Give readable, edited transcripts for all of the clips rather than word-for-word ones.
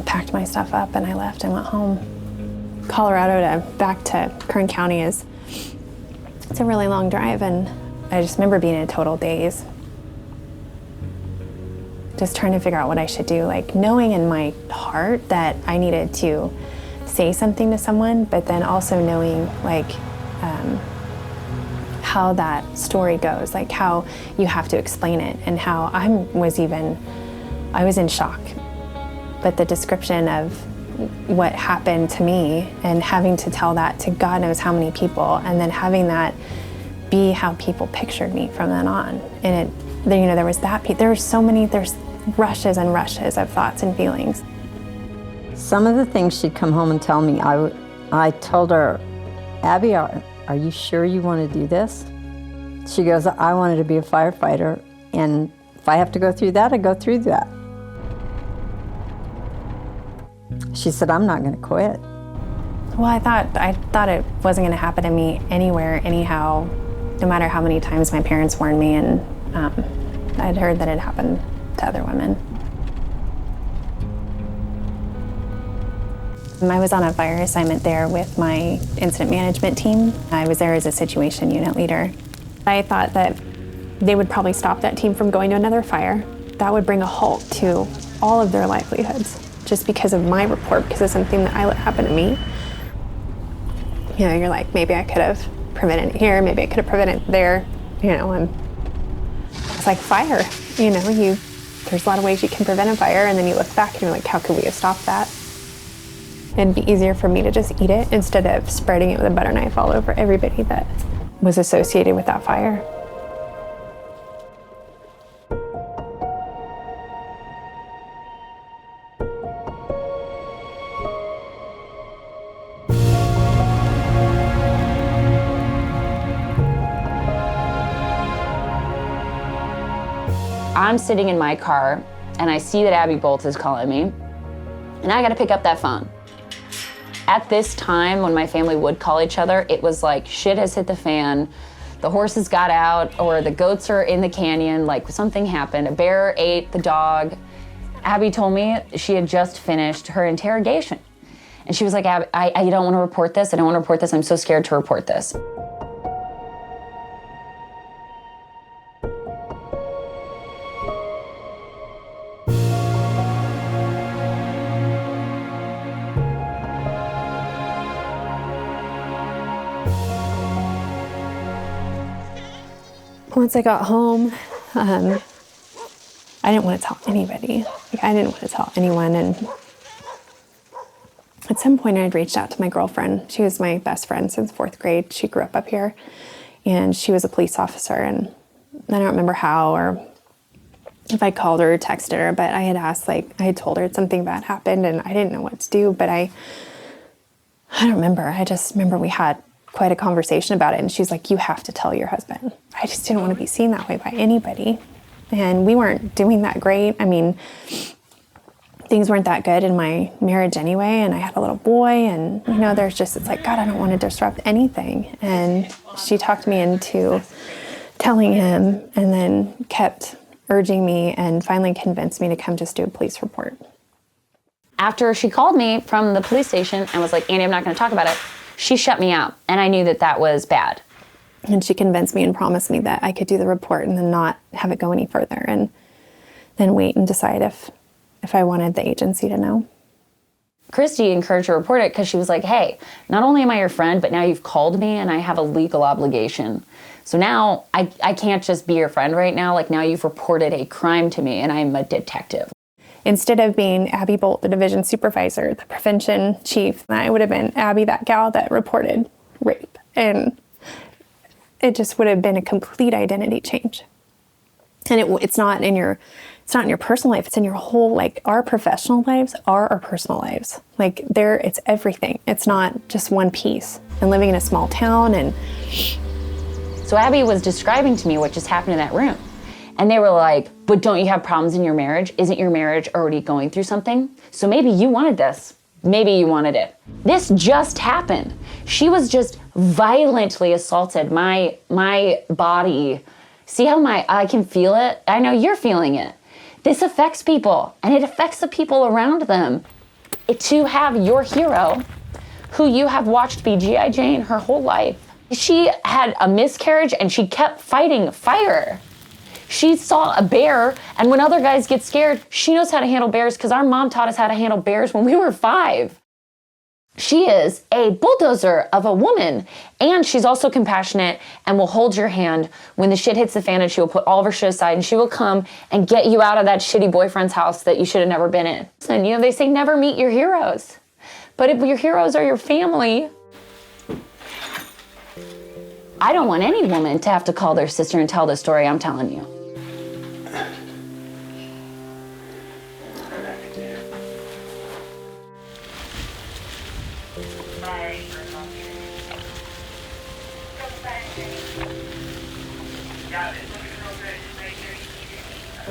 Packed my stuff up and I left and went home. Colorado to back to Kern County it's a really long drive, and I just remember being in a total daze. Just trying to figure out what I should do, like knowing in my heart that I needed to say something to someone, but then also knowing like how that story goes, like how you have to explain it, and how I was in shock. But the description of what happened to me and having to tell that to God knows how many people, and then having that be how people pictured me from then on. And there was that piece. There's rushes and rushes of thoughts and feelings. Some of the things she'd come home and tell me, I told her, Abby, are you sure you want to do this? She goes, I wanted to be a firefighter, and if I have to go through that, I go through that. She said, I'm not going to quit. Well, I thought it wasn't going to happen to me anywhere, anyhow, no matter how many times my parents warned me, and I'd heard that it happened to other women. I was on a fire assignment there with my incident management team. I was there as a situation unit leader. I thought that they would probably stop that team from going to another fire. That would bring a halt to all of their livelihoods, just because of my report, because of something that I let happen to me. You know, you're like, maybe I could have prevented it here, maybe I could have prevented it there, and it's like fire, there's a lot of ways you can prevent a fire, and then you look back and you're like, how could we have stopped that? It'd be easier for me to just eat it instead of spreading it with a butter knife all over everybody that was associated with that fire. I'm sitting in my car and I see that Abby Bolt is calling me, and I gotta pick up that phone. At this time, when my family would call each other, it was like shit has hit the fan, the horses got out, or the goats are in the canyon, like something happened, a bear ate the dog. Abby told me she had just finished her interrogation. And she was like, Abby, I don't wanna report this, I don't wanna report this, I'm so scared to report this. Once I got home, I didn't want to tell anybody. I didn't want to tell anyone. And at some point I had reached out to my girlfriend. She was my best friend since 4th grade. She grew up here, and she was a police officer. And I don't remember how or if I called her or texted her, but I had asked, I had told her something bad happened and I didn't know what to do, but I don't remember. I just remember we had quite a conversation about it, and she's like, you have to tell your husband. I just didn't want to be seen that way by anybody. And we weren't doing that great. I mean, things weren't that good in my marriage anyway, and I had a little boy, and it's like, God, I don't want to disrupt anything. And she talked me into telling him, and then kept urging me and finally convinced me to come just do a police report. After she called me from the police station and was like, Annie, I'm not going to talk about it, she shut me out, and I knew that that was bad. And she convinced me and promised me that I could do the report and then not have it go any further, and then wait and decide if I wanted the agency to know. Christy encouraged her to report it because she was like, hey, not only am I your friend, but now you've called me and I have a legal obligation. So now I can't just be your friend right now. Like, now you've reported a crime to me and I'm a detective. Instead of being Abby Bolt, the division supervisor, the prevention chief, I would have been Abby, that gal that reported rape. And it just would have been a complete identity change. And it's not in your personal life. It's in your whole, like, our professional lives are our personal lives. Like, it's everything. It's not just one piece. And living in a small town and... So Abby was describing to me what just happened in that room. And they were like, but don't you have problems in your marriage? Isn't your marriage already going through something? So maybe you wanted this. Maybe you wanted it. This just happened. She was just violently assaulted. My body, see how I can feel it? I know you're feeling it. This affects people, and it affects the people around them. To have your hero, who you have watched be G.I. Jane her whole life, she had a miscarriage and she kept fighting fire. She saw a bear, and when other guys get scared, she knows how to handle bears because our mom taught us how to handle bears when we were 5. She is a bulldozer of a woman, and she's also compassionate and will hold your hand when the shit hits the fan, and she will put all of her shit aside and she will come and get you out of that shitty boyfriend's house that you should have never been in. And you know, they say never meet your heroes. But if your heroes are your family, I don't want any woman to have to call their sister and tell the story I'm telling you.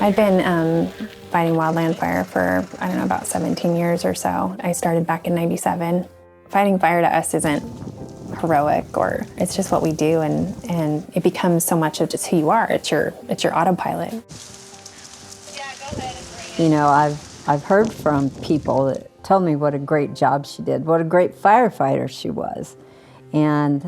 I've been fighting wildland fire for, I don't know, about 17 years or so. I started back in '97. Fighting fire to us isn't heroic, or it's just what we do, and it becomes so much of just who you are. It's your autopilot. You know, I've heard from people that tell me what a great job she did, what a great firefighter she was. And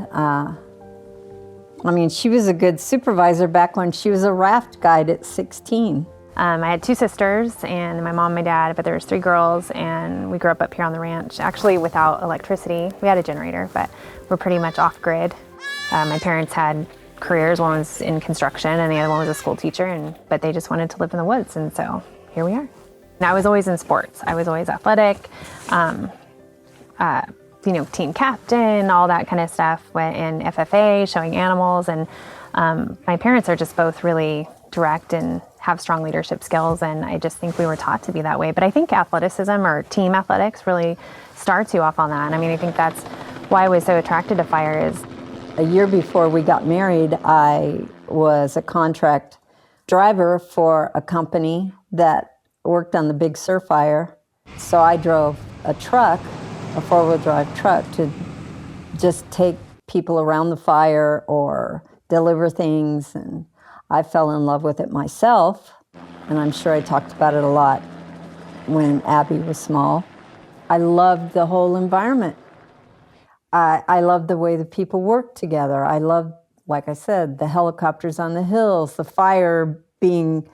I mean, she was a good supervisor back when she was a raft guide at 16. I had 2 sisters, and my mom and my dad, but there was 3 girls, and we grew up here on the ranch, actually without electricity. We had a generator, but we're pretty much off-grid. My parents had careers. One was in construction, and the other one was a school teacher, but they just wanted to live in the woods, and so here we are. And I was always in sports. I was always athletic, you know, team captain, all that kind of stuff, in FFA, showing animals, and my parents are just both really direct and have strong leadership skills, and I just think we were taught to be that way. But I think athleticism or team athletics really starts you off on that. I mean, I think that's why I was so attracted to fire. Is a year before we got married, I was a contract driver for a company that worked on the big surf fire. So I drove a truck, a 4-wheel drive truck, to just take people around the fire or deliver things, and I fell in love with it myself, and I'm sure I talked about it a lot when Abby was small. I loved the whole environment. I loved the way the people worked together. I loved, like I said, the helicopters on the hills, the fire being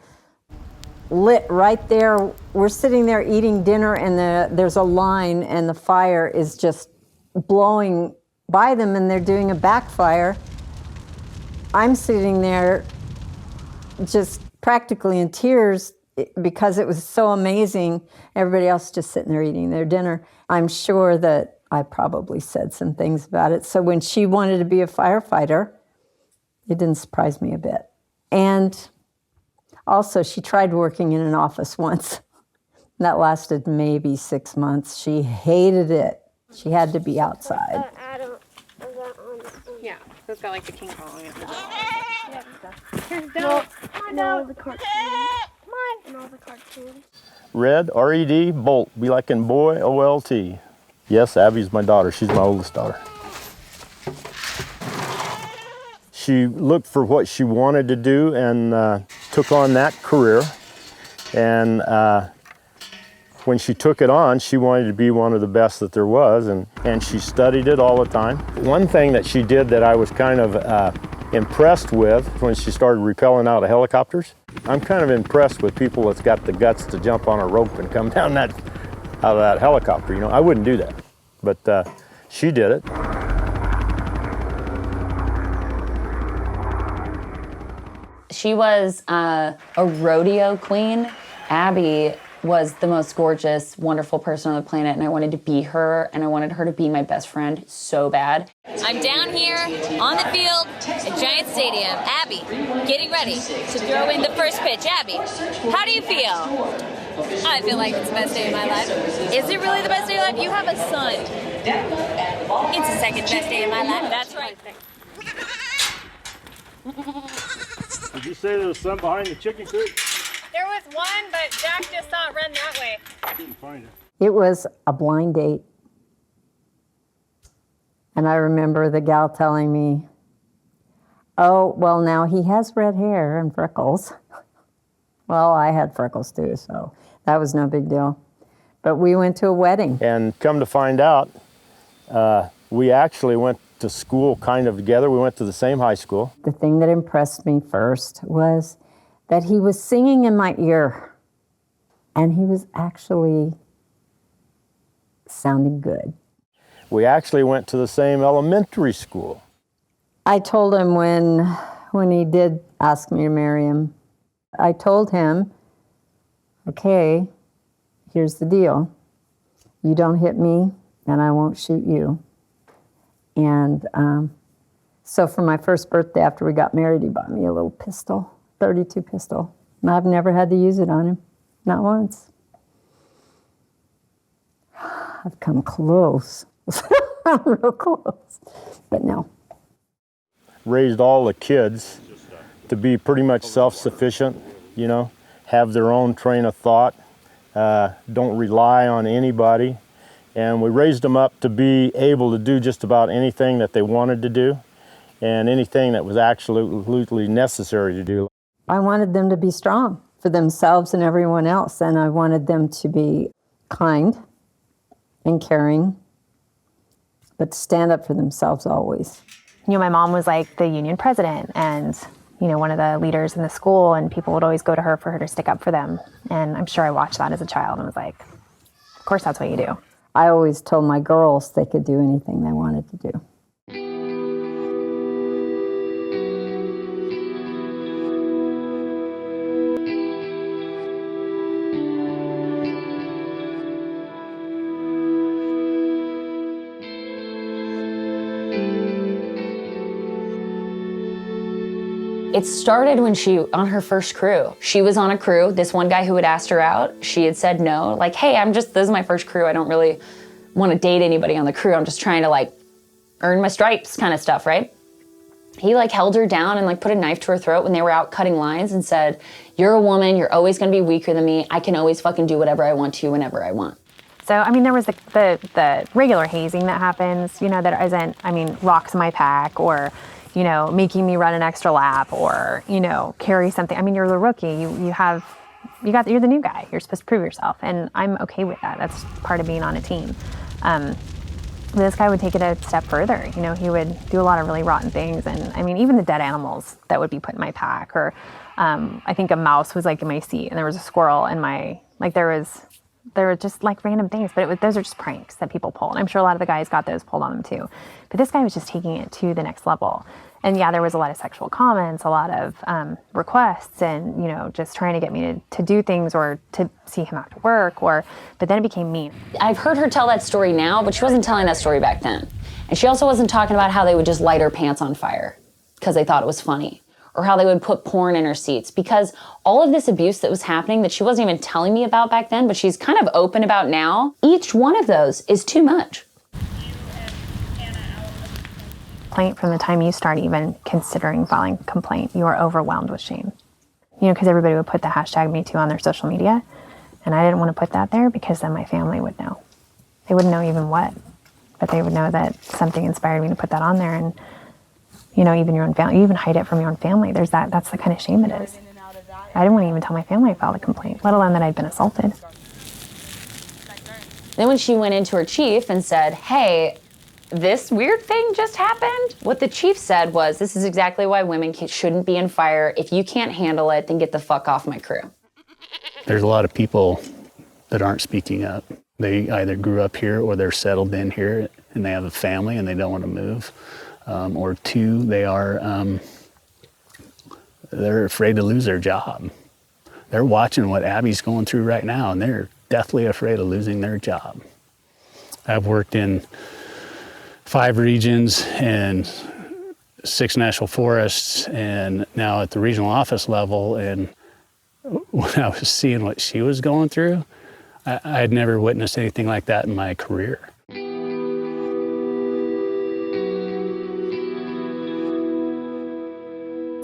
lit right there. We're sitting there eating dinner, and there's a line, and the fire is just blowing by them, and they're doing a backfire. I'm sitting there just practically in tears because it was so amazing. Everybody else just sitting there eating their dinner. I'm sure that I probably said some things about it. So when she wanted to be a firefighter, it didn't surprise me a bit. And also, she tried working in an office once. That lasted maybe 6 months. She hated it. She had to be outside. yeah, so it's got like the King Kong. No, the cartoons. Come on. And all the cartoons. Red, R-E-D, Bolt, be like in boy, O-L-T. Yes, Abby's my daughter. She's my oldest daughter. She looked for what she wanted to do and took on that career. And when she took it on, she wanted to be one of the best that there was, and she studied it all the time. One thing that she did that I was kind of impressed with when she started rappelling out of helicopters. I'm kind of impressed with people that's got the guts to jump on a rope and come down out of that helicopter. You know, I wouldn't do that, but she did it. She was a rodeo queen. Abby was the most gorgeous, wonderful person on the planet, and I wanted to be her, and I wanted her to be my best friend so bad. I'm down here on the field at Giant Stadium. Abby, getting ready to throw in the first pitch. Abby, how do you feel? I feel like it's the best day of my life. Is it really the best day of your life? You have a son. It's the second best day of my life. That's right. Did you say there was some behind the chicken coop? There was one, but Jack just saw it run that way. I didn't find it. It was a blind date. And I remember the gal telling me, oh, well, now he has red hair and freckles. Well, I had freckles too, so that was no big deal. But we went to a wedding. And come to find out, we actually went to school kind of together. We went to the same high school. The thing that impressed me first was that he was singing in my ear. And he was actually sounding good. We actually went to the same elementary school. I told him when he did ask me to marry him, I told him, okay, here's the deal. You don't hit me, and I won't shoot you. And so for my first birthday after we got married, he bought me a little pistol, .32 pistol. And I've never had to use it on him, not once. I've come close, real close, but no. Raised all the kids to be pretty much self-sufficient, you know, have their own train of thought, don't rely on anybody. And we raised them up to be able to do just about anything that they wanted to do and anything that was absolutely necessary to do. I wanted them to be strong for themselves and everyone else, and I wanted them to be kind and caring, but to stand up for themselves always. You know, my mom was like the union president and, you know, one of the leaders in the school, and people would always go to her for her to stick up for them. And I'm sure I watched that as a child and was like, of course that's what you do. I always told my girls they could do anything they wanted to do. It started when on her first crew. She was on a crew. This one guy who had asked her out, she had said no. Like, hey, this is my first crew. I don't really want to date anybody on the crew. I'm just trying to like earn my stripes kind of stuff, right? He like held her down and like put a knife to her throat when they were out cutting lines and said, you're a woman, you're always gonna be weaker than me. I can always fucking do whatever I want to whenever I want. So, I mean, there was the regular hazing that happens, you know, that isn't, I mean, rocks in my pack or, you know, making me run an extra lap or, you know, carry something. I mean, you're the rookie. You're the new guy. You're supposed to prove yourself. And I'm okay with that. That's part of being on a team. This guy would take it a step further. You know, he would do a lot of really rotten things. And I mean, even the dead animals that would be put in my pack, or I think a mouse was like in my seat and there was a squirrel in my, like there were just like random things, but those are just pranks that people pull. And I'm sure a lot of the guys got those pulled on them too. But this guy was just taking it to the next level. And yeah, there was a lot of sexual comments, a lot of requests, and, you know, just trying to get me to do things or to see him after work, but then it became mean. I've heard her tell that story now, but she wasn't telling that story back then. And she also wasn't talking about how they would just light her pants on fire because they thought it was funny, or how they would put porn in her seats, because all of this abuse that was happening that she wasn't even telling me about back then, but she's kind of open about now, each one of those is too much. From the time you start even considering filing a complaint, you are overwhelmed with shame. You know, because everybody would put the hashtag #MeToo on their social media, and I didn't want to put that there because then my family would know. They wouldn't know even what, but they would know that something inspired me to put that on there. And, you know, even your own family, you even hide it from your own family. That's the kind of shame it is. I didn't want to even tell my family I filed a complaint, let alone that I'd been assaulted. Then when she went into her chief and said, hey, this weird thing just happened, what the chief said was, this is exactly why women shouldn't be in fire. If you can't handle it, then get the fuck off my crew. There's a lot of people that aren't speaking up. They either grew up here or they're settled in here and they have a family and they don't want to move. Or two, they're afraid to lose their job. they're watching what Abby's going through right now, and they're deathly afraid of losing their job. I've worked in 5 regions and 6 national forests, and now at the regional office level. And when I was seeing what she was going through, I had never witnessed anything like that in my career.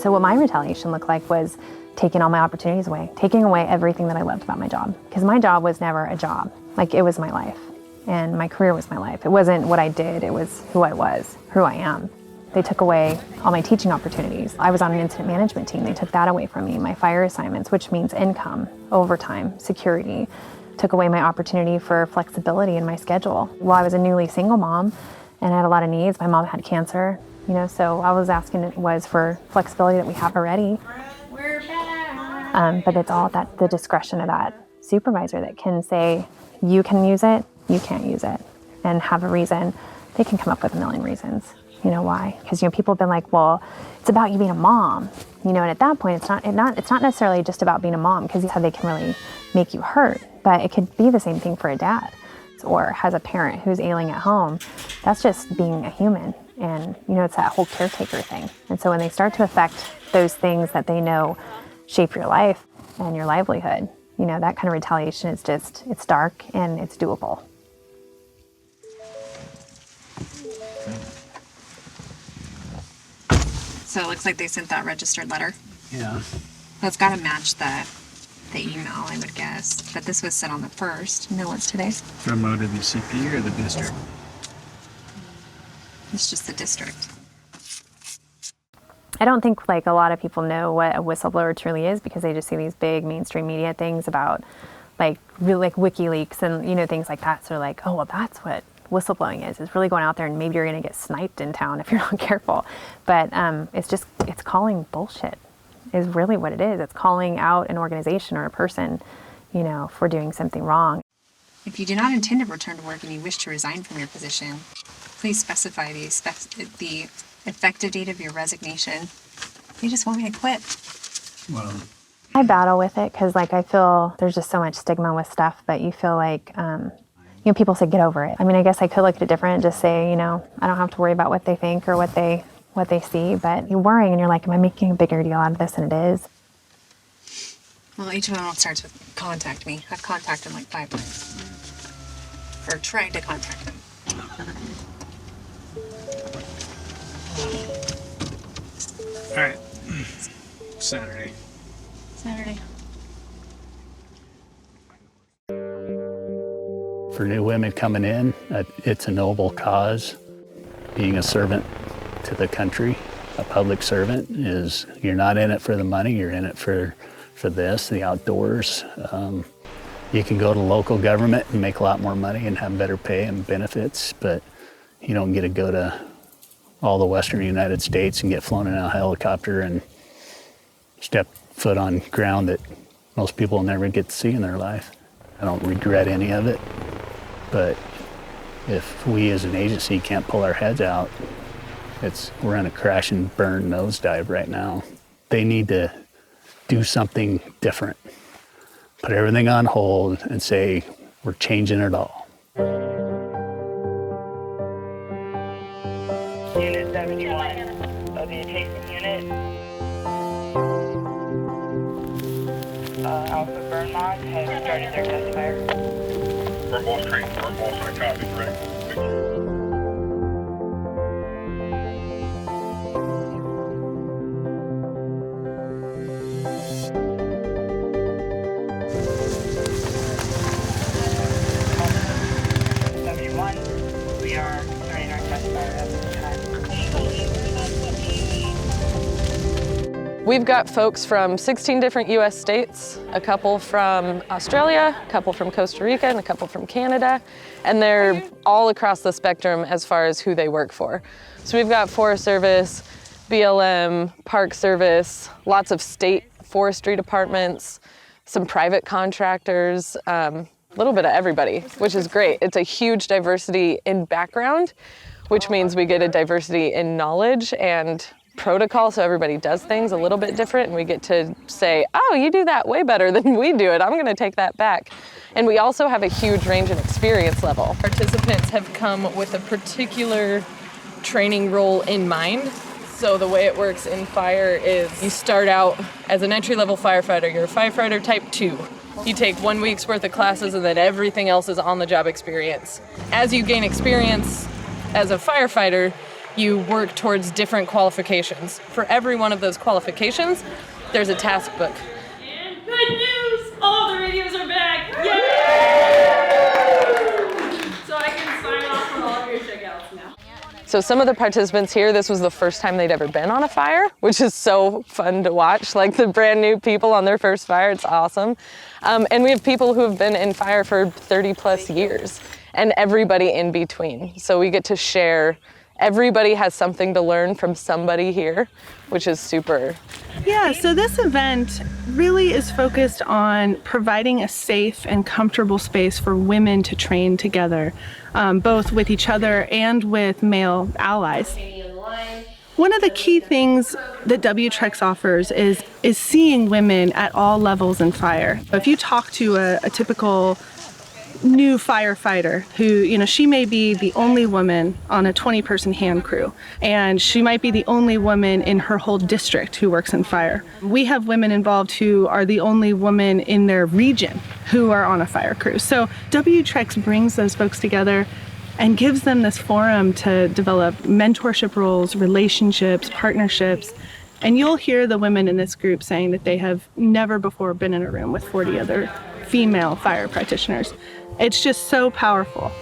So what my retaliation looked like was taking all my opportunities away, taking away everything that I loved about my job. Because my job was never a job. Like, it was my life. And my career was my life. It wasn't what I did, it was who I was, who I am. They took away all my teaching opportunities. I was on an incident management team. They took that away from me. My fire assignments, which means income, overtime, security, took away my opportunity for flexibility in my schedule. While I was a newly single mom and I had a lot of needs, my mom had cancer, so I was asking was for flexibility that we have already. But it's all at the discretion of that supervisor that can say, you can use it, you can't use it, and have a reason. They can come up with a million reasons, why. Because people have been like, well, it's about you being a mom, and at that point, it's not necessarily just about being a mom, because they can really make you hurt. But it could be the same thing for a dad, or has a parent who's ailing at home. That's just being a human, and it's that whole caretaker thing. And so when they start to affect those things that they know shape your life and your livelihood, that kind of retaliation is it's dark and it's doable. So it looks like they sent that registered letter. Yeah. That's got to match the email, I would guess. But this was sent on the 1st. You know what's today? Promoted the CP or the district? It's just the district. I don't think a lot of people know what a whistleblower truly is, because they just see these big mainstream media things about really WikiLeaks and things like that. So they're like, oh, well, that's what whistleblowing is. It's really going out there and maybe you're going to get sniped in town if you're not careful. But it's calling bullshit is really what it is. It's calling out an organization or a person, for doing something wrong. If you do not intend to return to work and you wish to resign from your position, please specify the effective date of your resignation. You just want me to quit. Well, I battle with it because I feel there's just so much stigma with stuff, but you feel like, people say get over it. I mean, I guess I could look at it different and just say, I don't have to worry about what they think or what they see, but you're worrying and you're like, am I making a bigger deal out of this than it is? Well, each one starts with contact me. I've contacted them 5 times. Or tried to contact them. all right. Saturday. For new women coming in, it's a noble cause. Being a servant to the country, a public servant, is you're not in it for the money, you're in it for the outdoors. You can go to local government and make a lot more money and have better pay and benefits, but you don't get to go to all the western United States and get flown in a helicopter and step foot on ground that most people will never get to see in their life. I don't regret any of it, but if we as an agency can't pull our heads out, we're in a crash and burn nosedive right now. They need to do something different. Put everything on hold and say, we're changing it all. Unit 71 of the adjacent unit. Alpha Burnmont has started their test fire. Burn train, I copy, correct. We are starting our test fire at this time. We've got folks from 16 different US states, a couple from Australia, a couple from Costa Rica, and a couple from Canada, and they're all across the spectrum as far as who they work for. So we've got Forest Service, BLM, Park Service, lots of state forestry departments, some private contractors, a little bit of everybody, which is great. It's a huge diversity in background, which means we get a diversity in knowledge and protocol, so everybody does things a little bit different, and we get to say, oh, you do that way better than we do it. I'm gonna take that back. And we also have a huge range in experience level. Participants have come with a particular training role in mind. So the way it works in fire is you start out as an entry-level firefighter. You're a firefighter type 2. You take 1 week's worth of classes and then everything else is on-the-job experience. As you gain experience as a firefighter, you work towards different qualifications. For every one of those qualifications, there's a task book. And good news! All the radios are back! Yay! So I can sign off on all of your checkouts now. So some of the participants here, this was the first time they'd ever been on a fire, which is so fun to watch, like the brand new people on their first fire, it's awesome. And we have people who have been in fire for 30 plus years, and everybody in between. So we get to share, everybody has something to learn from somebody here, which is super. Yeah, so this event really is focused on providing a safe and comfortable space for women to train together, both with each other and with male allies. One of the key things that WTREX offers is seeing women at all levels in fire. If you talk to a typical new firefighter who, she may be the only woman on a 20-person hand crew, and she might be the only woman in her whole district who works in fire. We have women involved who are the only woman in their region who are on a fire crew. So WTREX brings those folks together and gives them this forum to develop mentorship roles, relationships, partnerships. And you'll hear the women in this group saying that they have never before been in a room with 40 other female fire practitioners. It's just so powerful.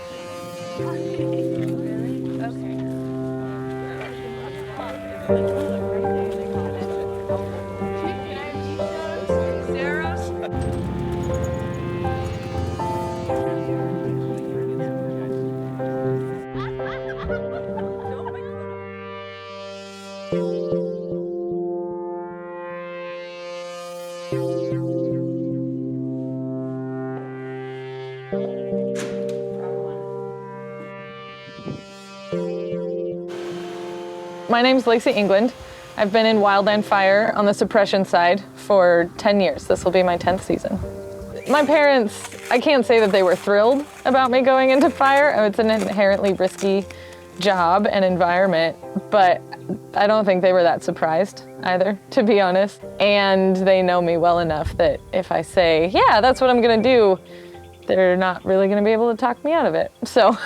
My name's Lacey England. I've been in wildland fire on the suppression side for 10 years. This will be my 10th season. My parents, I can't say that they were thrilled about me going into fire. It's an inherently risky job and environment, but I don't think they were that surprised either, to be honest. And they know me well enough that if I say, yeah, that's what I'm gonna do, they're not really gonna be able to talk me out of it. So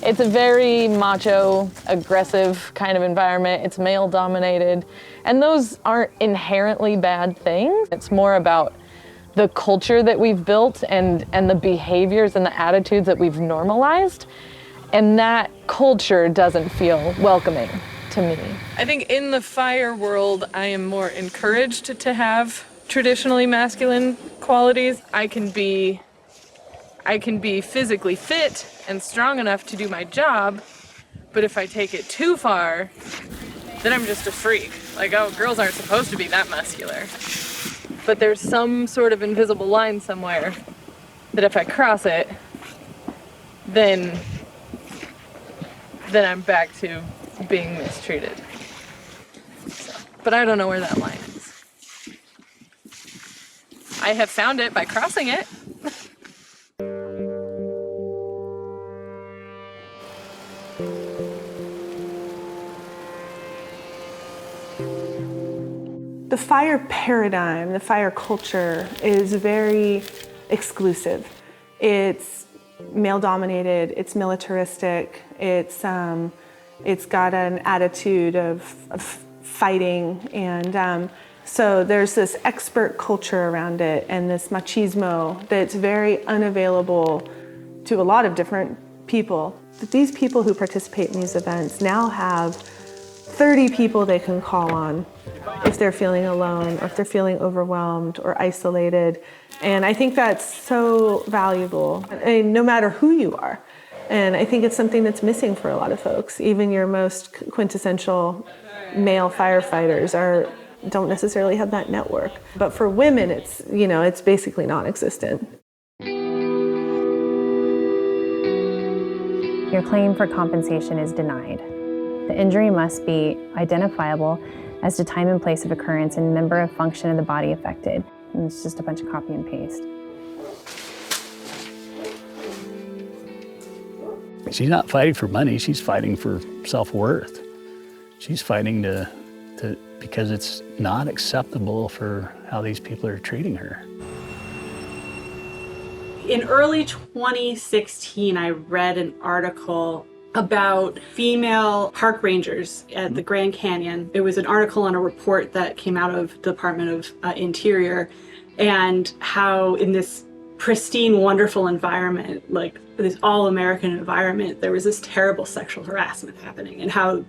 it's a very macho, aggressive kind of environment. It's male dominated, and those aren't inherently bad things. It's more about the culture that we've built and the behaviors and the attitudes that we've normalized. And that culture doesn't feel welcoming to me. I think in the fire world, I am more encouraged to have traditionally masculine qualities. I can be physically fit and strong enough to do my job, but if I take it too far, then I'm just a freak. Like, oh, girls aren't supposed to be that muscular. But there's some sort of invisible line somewhere that if I cross it, then I'm back to being mistreated. So, but I don't know where that line is. I have found it by crossing it. The fire paradigm, the fire culture is very exclusive. It's male-dominated, it's militaristic, it's got an attitude of fighting, and so there's this expert culture around it and this machismo that's very unavailable to a lot of different people. But these people who participate in these events now have 30 people they can call on if they're feeling alone or if they're feeling overwhelmed or isolated. And I think that's so valuable, no matter who you are. And I think it's something that's missing for a lot of folks. Even your most quintessential male firefighters don't necessarily have that network. But for women, it's basically non-existent. Your claim for compensation is denied. The injury must be identifiable as to time and place of occurrence and member of function of the body affected. And it's just a bunch of copy and paste. She's not fighting for money, she's fighting for self-worth. She's fighting because it's not acceptable for how these people are treating her. In early 2016, I read an article about female park rangers at the Grand Canyon. It was an article on a report that came out of the Department of Interior, and how in this pristine, wonderful environment, like this all-American environment, there was this terrible sexual harassment happening, and how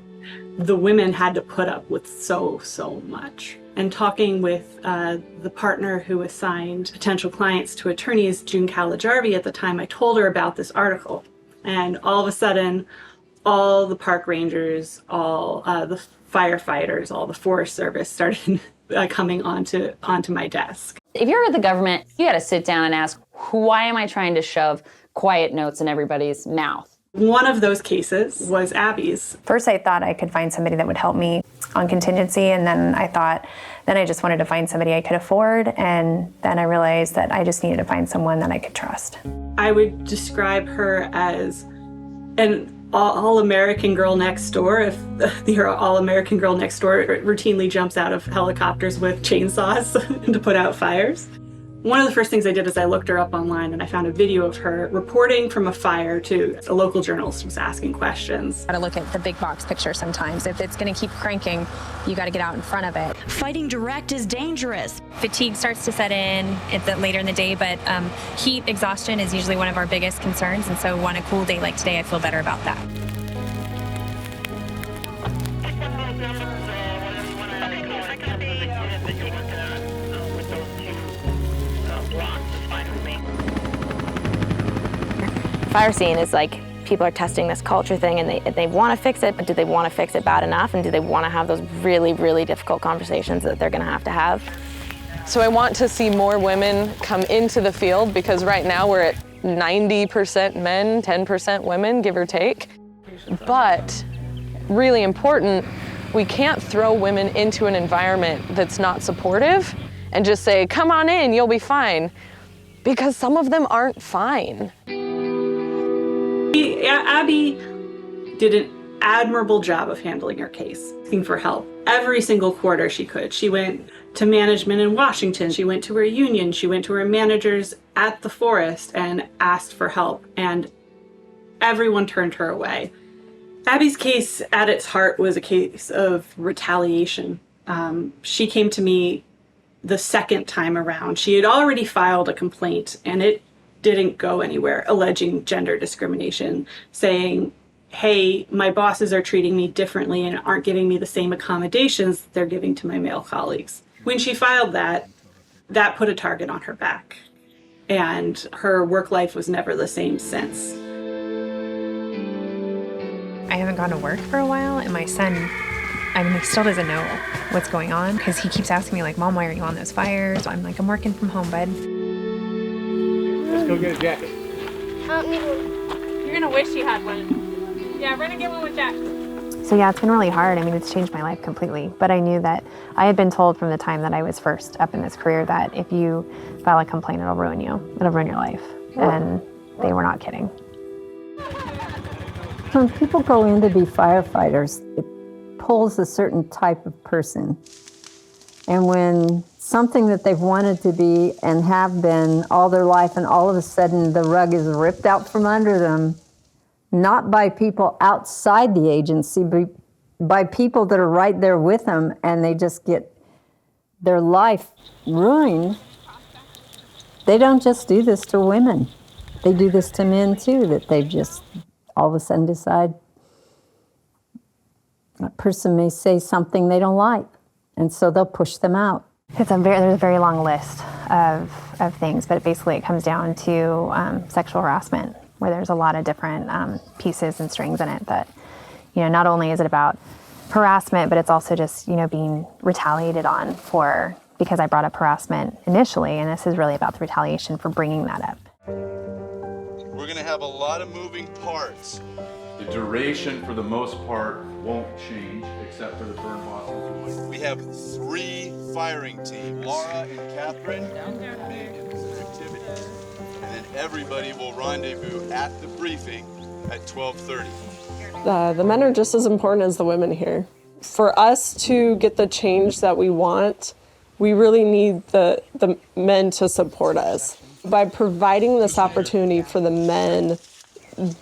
the women had to put up with so much. And talking with the partner who assigned potential clients to attorneys, June Calajarvi, at the time, I told her about this article. And all of a sudden, all the park rangers, all the firefighters, all the Forest Service started coming onto my desk. If you're at the government, you gotta sit down and ask, why am I trying to shove quiet notes in everybody's mouth? One of those cases was Abby's. First, I thought I could find somebody that would help me on contingency, and then I just wanted to find somebody I could afford, and then I realized that I just needed to find someone that I could trust. I would describe her as an all-American girl next door. If the all-American girl next door routinely jumps out of helicopters with chainsaws to put out fires. One of the first things I did is I looked her up online, and I found a video of her reporting from a fire to a local journalist who was asking questions. Gotta look at the big box picture sometimes. If it's gonna keep cranking, you gotta get out in front of it. Fighting direct is dangerous. Fatigue starts to set in later in the day, but heat exhaustion is usually one of our biggest concerns, and so on a cool day like today, I feel better about that. Fire scene is like people are testing this culture thing, and they want to fix it, but do they want to fix it bad enough, and do they want to have those really, really difficult conversations that they're going to have? So I want to see more women come into the field, because right now we're at 90% men, 10% women, give or take. But really important, we can't throw women into an environment that's not supportive and just say, come on in, you'll be fine, because some of them aren't fine. Abby did an admirable job of handling her case, asking for help. Every single quarter she could. She went to management in Washington. She went to her union. She went to her managers at the forest and asked for help, and everyone turned her away. Abby's case at its heart was a case of retaliation. She came to me the second time around. She had already filed a complaint, and it didn't go anywhere, alleging gender discrimination, saying, hey, my bosses are treating me differently and aren't giving me the same accommodations they're giving to my male colleagues. When she filed that put a target on her back, and her work life was never the same since. I haven't gone to work for a while, and my son, he still doesn't know what's going on, because he keeps asking me, like, Mom, why are you on those fires? I'm like, I'm working from home, bud. Let's go get a jacket. I don't need one. You're gonna wish you had one. Yeah, we're gonna get one with Jack. So yeah, it's been really hard. It's changed my life completely. But I knew that I had been told from the time that I was first up in this career that if you file a complaint, it'll ruin you. It'll ruin your life. And they were not kidding. When people go in to be firefighters, it pulls a certain type of person. And when something that they've wanted to be and have been all their life, and all of a sudden the rug is ripped out from under them, not by people outside the agency, but by people that are right there with them, and they just get their life ruined. They don't just do this to women. They do this to men too, that they just all of a sudden decide a person may say something they don't like, and so they'll push them out. There's a very long list of things, but basically it comes down to sexual harassment, where there's a lot of different pieces and strings in it that, not only is it about harassment, but it's also just, being retaliated on because I brought up harassment initially, and this is really about the retaliation for bringing that up. We're gonna have a lot of moving parts. The duration, for the most part, won't change, except for the burn bosses. We have 3 firing teams, Laura and Catherine, being in activities. And then everybody will rendezvous at the briefing at 12:30. The men are just as important as the women here. For us to get the change that we want, we really need the men to support us. By providing this opportunity for the men,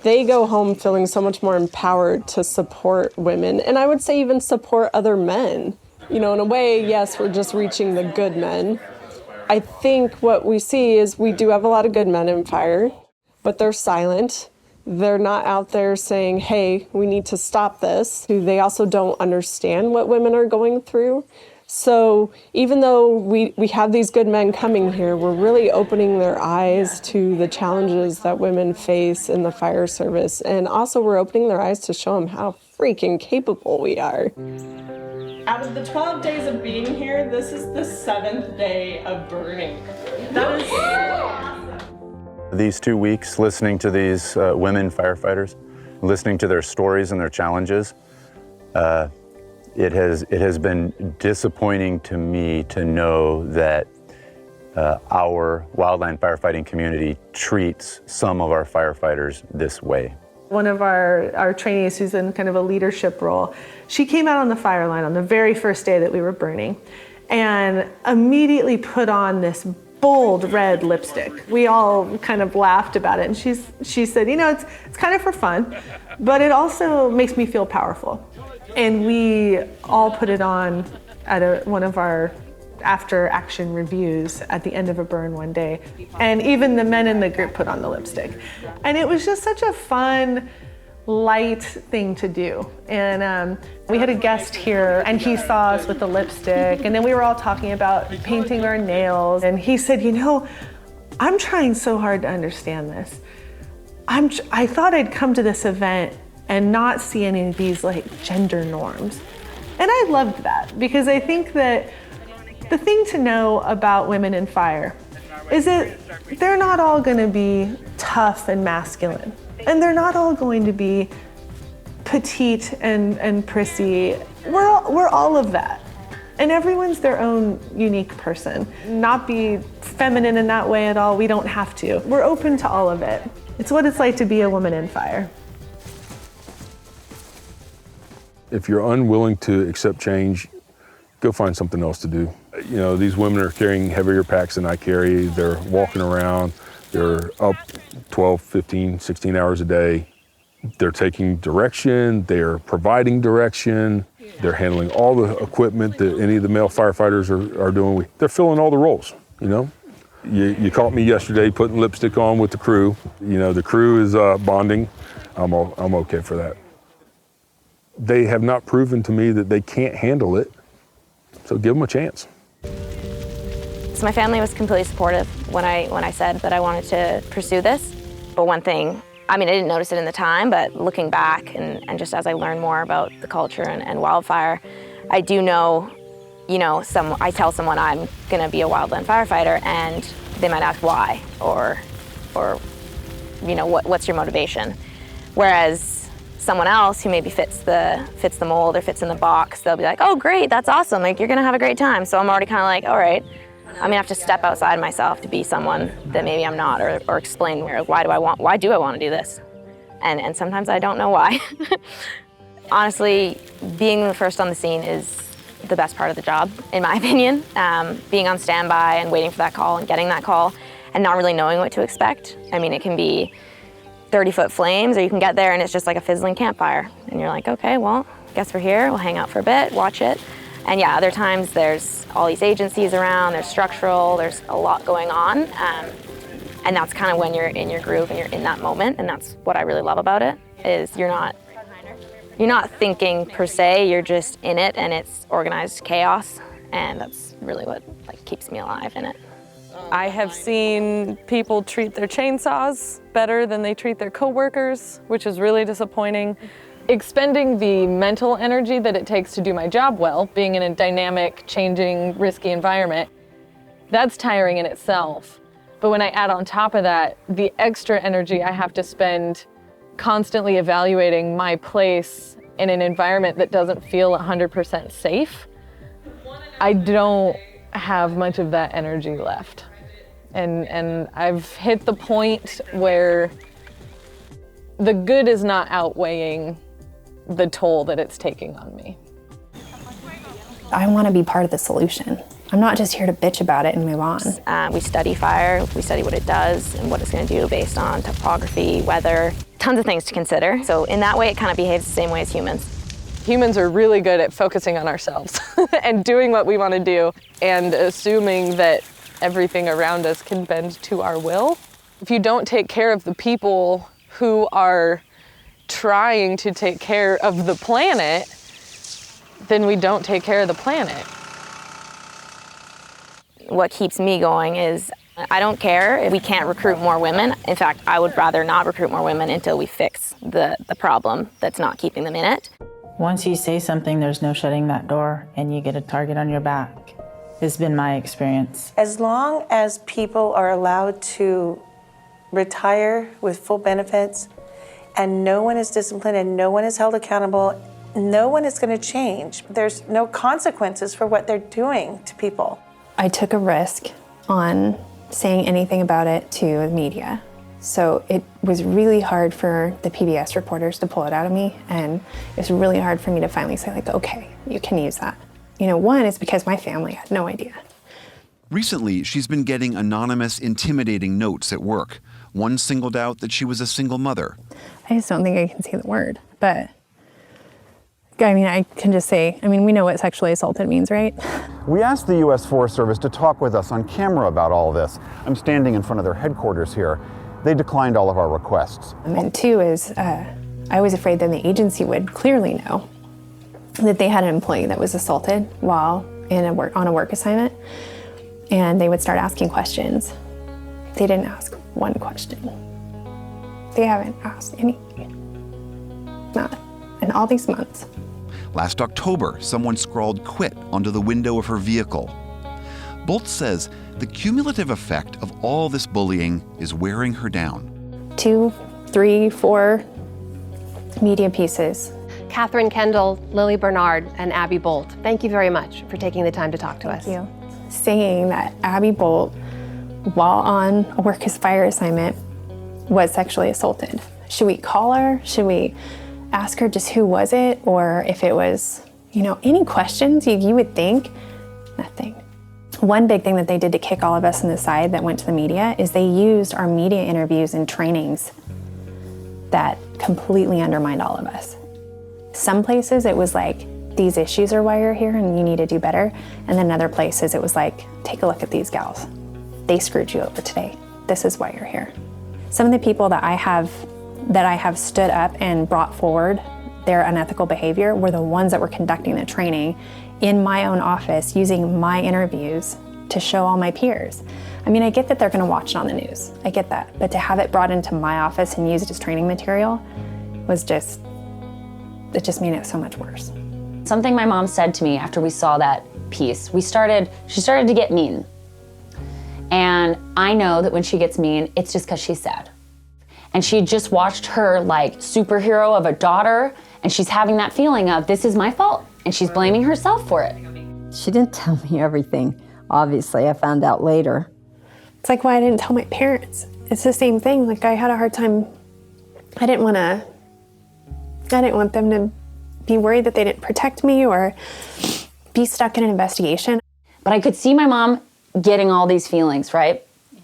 they go home feeling so much more empowered to support women, and I would say even support other men. You know, in a way, yes, we're just reaching the good men. I think what we see is we do have a lot of good men in fire, but they're silent. They're not out there saying, hey, we need to stop this. They also don't understand what women are going through. So even though we have these good men coming here, we're really opening their eyes to the challenges that women face in the fire service. And also we're opening their eyes to show them how freaking capable we are. Out of the 12 days of being here, this is the 7th day of burning. That is awesome. These 2 weeks, listening to these women firefighters, listening to their stories and their challenges, it has been disappointing to me to know that our wildland firefighting community treats some of our firefighters this way. One of our trainees who's in kind of a leadership role, she came out on the fire line on the very first day that we were burning and immediately put on this bold red lipstick. We all kind of laughed about it, and she said, you know, it's kind of for fun, but it also makes me feel powerful. And we all put it on at one of our after action reviews at the end of a burn one day. And even the men in the group put on the lipstick. And it was just such a fun, light thing to do. And we had a guest here and he saw us with the lipstick, and then we were all talking about painting our nails. And he said, you know, I'm trying so hard to understand this. I thought I'd come to this event and not see any of these like gender norms. And I loved that, because I think that the thing to know about women in fire is that they're not all gonna be tough and masculine. And they're not all going to be petite and prissy. We're all of that. And everyone's their own unique person. Not be feminine in that way at all, we don't have to. We're open to all of it. It's what it's like to be a woman in fire. If you're unwilling to accept change, go find something else to do. You know, these women are carrying heavier packs than I carry. They're walking around. They're up 12, 15, 16 hours a day. They're taking direction. They're providing direction. They're handling all the equipment that any of the male firefighters are doing. They're filling all the roles, you know? You caught me yesterday putting lipstick on with the crew. You know, the crew is bonding. I'm okay for that. They have not proven to me that they can't handle it, so give them a chance. So my family was completely supportive when I said that I wanted to pursue this. But one thing, I mean, I didn't notice it in the time, but looking back and just as I learned more about the culture and wildfire, I do know, you know, I tell someone I'm gonna be a wildland firefighter and they might ask why, or you know, what's your motivation? Whereas someone else who maybe fits the mold or fits in the box, they'll be like, oh great, that's awesome, like you're gonna have a great time. So I'm already kind of like, all right, I'm gonna have to step outside myself to be someone that maybe I'm not, or explain why do I want to do this? And sometimes I don't know why. Honestly, being the first on the scene is the best part of the job, in my opinion. Being on standby and waiting for that call and getting that call and not really knowing what to expect. I mean, it can be 30-foot flames, or you can get there and it's just like a fizzling campfire. And you're like, okay, well, guess we're here. We'll hang out for a bit, watch it. And yeah, other times there's all these agencies around, there's structural, there's a lot going on. And that's kind of when you're in your groove and you're in that moment. And that's what I really love about it, is you're not thinking per se, you're just in it and it's organized chaos. And that's really what keeps me alive in it. I have seen people treat their chainsaws better than they treat their coworkers, which is really disappointing. Expending the mental energy that it takes to do my job well, being in a dynamic, changing, risky environment, that's tiring in itself. But when I add on top of that, the extra energy I have to spend constantly evaluating my place in an environment that doesn't feel 100% safe, I don't have much of that energy left. And I've hit the point where the good is not outweighing the toll that it's taking on me. I want to be part of the solution. I'm not just here to bitch about it and move on. We study fire, we study what it does and what it's going to do based on topography, weather, tons of things to consider. So in that way, it kind of behaves the same way as humans. Humans are really good at focusing on ourselves and doing what we want to do and assuming that everything around us can bend to our will. If you don't take care of the people who are trying to take care of the planet, then we don't take care of the planet. What keeps me going is I don't care if we can't recruit more women. In fact, I would rather not recruit more women until we fix the problem that's not keeping them in it. Once you say something, there's no shutting that door and you get a target on your back. Has been my experience. As long as people are allowed to retire with full benefits and no one is disciplined and no one is held accountable, no one is going to change. There's no consequences for what they're doing to people. I took a risk on saying anything about it to the media. So it was really hard for the PBS reporters to pull it out of me, and it was really hard for me to finally say, like, okay, you can use that. You know, one is because my family had no idea. Recently, she's been getting anonymous, intimidating notes at work. One singled out that she was a single mother. I just don't think I can say the word, but I mean, I can just say, I mean, we know what sexually assaulted means, right? We asked the U.S. Forest Service to talk with us on camera about all of this. I'm standing in front of their headquarters here. They declined all of our requests. And two is, I was afraid that the agency would clearly know that they had an employee that was assaulted while on a work assignment, and they would start asking questions. They didn't ask one question. They haven't asked anything. Not in all these months. Last October, someone scrawled "quit" onto the window of her vehicle. Bolt says the cumulative effect of all this bullying is wearing her down. 2, 3, 4 media pieces. Catherine Kendall, Lily Bernard, and Abby Bolt, thank you very much for taking the time to talk to us. Thank you. Saying that Abby Bolt, while on a work as fire assignment, was sexually assaulted. Should we call her? Should we ask her just who was it? Or if it was, you know, any questions you would think? Nothing. One big thing that they did to kick all of us in the side that went to the media is they used our media interviews and trainings that completely undermined all of us. Some places it was like, these issues are why you're here and you need to do better. And then other places it was like, take a look at these gals. They screwed you over today. This is why you're here. Some of the people that I have stood up and brought forward their unethical behavior were the ones that were conducting the training in my own office using my interviews to show all my peers. I mean, I get that they're gonna watch it on the news. I get that. But to have it brought into my office and used as training material was just, it just made it so much worse. Something my mom said to me after we saw that piece, she started to get mean. And I know that when she gets mean, it's just because she's sad. And she just watched her like superhero of a daughter, and she's having that feeling of, this is my fault, and she's blaming herself for it. She didn't tell me everything. Obviously, I found out later. It's like why I didn't tell my parents. It's the same thing. Like I had a hard time. I didn't want them to be worried that they didn't protect me or be stuck in an investigation. But I could see my mom getting all these feelings, right? Yeah.